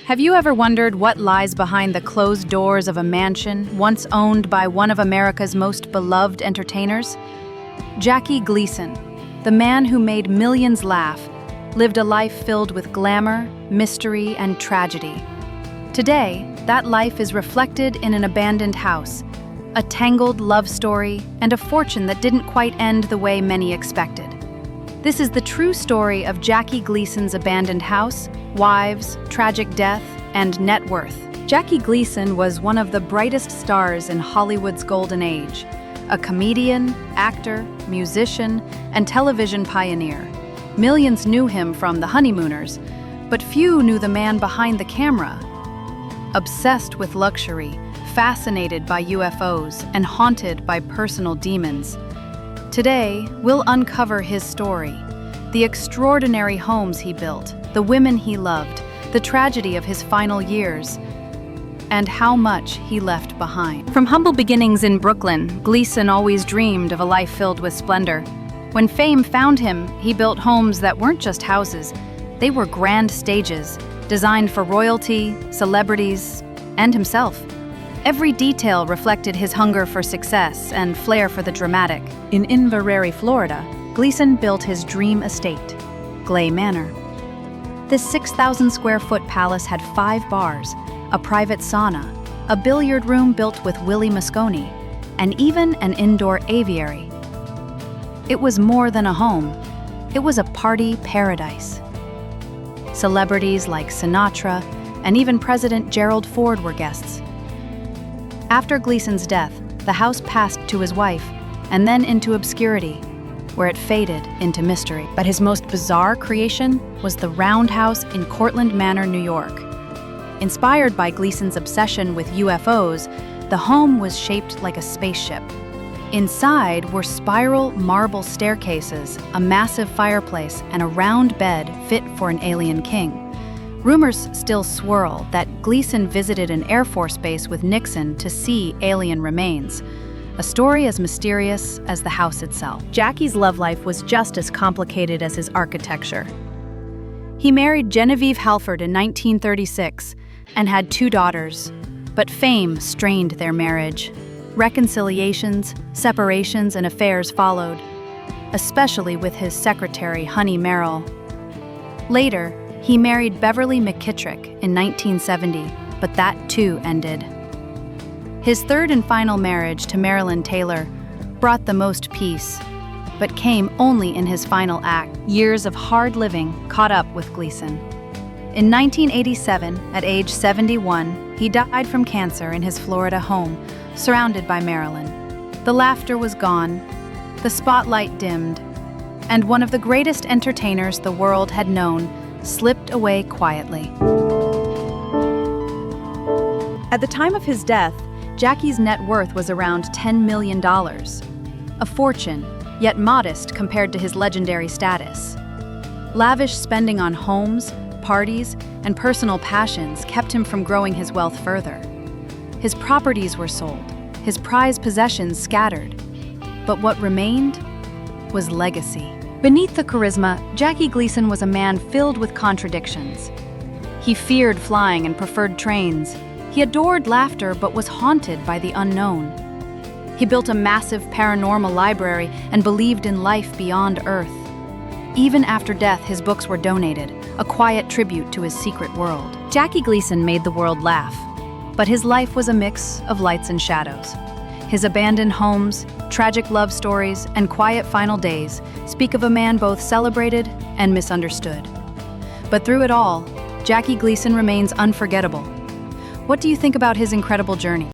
Have you ever wondered what lies behind the closed doors of a mansion once owned by one of America's most beloved entertainers? Jackie Gleason, the man who made millions laugh, lived a life filled with glamour, mystery, and tragedy. Today, that life is reflected in an abandoned house, a tangled love story, and a fortune that didn't quite end the way many expected. This is the true story of Jackie Gleason's abandoned house, wives, tragic death, and net worth. Jackie Gleason was one of the brightest stars in Hollywood's golden age, a comedian, actor, musician, and television pioneer. Millions knew him from The Honeymooners, but few knew the man behind the camera. Obsessed with luxury, fascinated by UFOs, and haunted by personal demons. Today, we'll uncover his story, the extraordinary homes he built, the women he loved, the tragedy of his final years, and how much he left behind. From humble beginnings in Brooklyn, Gleason always dreamed of a life filled with splendor. When fame found him, he built homes that weren't just houses, they were grand stages, designed for royalty, celebrities, and himself. Every detail reflected his hunger for success and flair for the dramatic. In Inverrary, Florida, Gleason built his dream estate, Gley Manor. This 6,000-square-foot palace had 5 bars, a private sauna, a billiard room built with Willie Moscone, and even an indoor aviary. It was more than a home. It was a party paradise. Celebrities like Sinatra and even President Gerald Ford were guests. After Gleason's death, the house passed to his wife, and then into obscurity, where it faded into mystery. But his most bizarre creation was the roundhouse in Cortlandt Manor, New York. Inspired by Gleason's obsession with UFOs, the home was shaped like a spaceship. Inside were spiral marble staircases, a massive fireplace, and a round bed fit for an alien king. Rumors still swirl that Gleason visited an Air Force base with Nixon to see alien remains, a story as mysterious as the house itself. Jackie's love life was just as complicated as his architecture. He married Genevieve Halford in 1936 and had 2 daughters, but fame strained their marriage. Reconciliations, separations, and affairs followed, especially with his secretary, Honey Merrill. Later, he married Beverly McKittrick in 1970, but that too ended. His third and final marriage to Marilyn Taylor brought the most peace, but came only in his final act. Years of hard living caught up with Gleason. In 1987, at age 71, he died from cancer in his Florida home, surrounded by Marilyn. The laughter was gone, the spotlight dimmed, and one of the greatest entertainers the world had known slipped away quietly. At the time of his death, Jackie's net worth was around $10 million, a fortune, yet modest compared to his legendary status. Lavish spending on homes, parties, and personal passions kept him from growing his wealth further. His properties were sold, his prized possessions scattered, but what remained was legacy. Beneath the charisma, Jackie Gleason was a man filled with contradictions. He feared flying and preferred trains. He adored laughter but was haunted by the unknown. He built a massive paranormal library and believed in life beyond Earth. Even after death, his books were donated, a quiet tribute to his secret world. Jackie Gleason made the world laugh, but his life was a mix of lights and shadows. His abandoned homes, tragic love stories, and quiet final days speak of a man both celebrated and misunderstood. But through it all, Jackie Gleason remains unforgettable. What do you think about his incredible journey?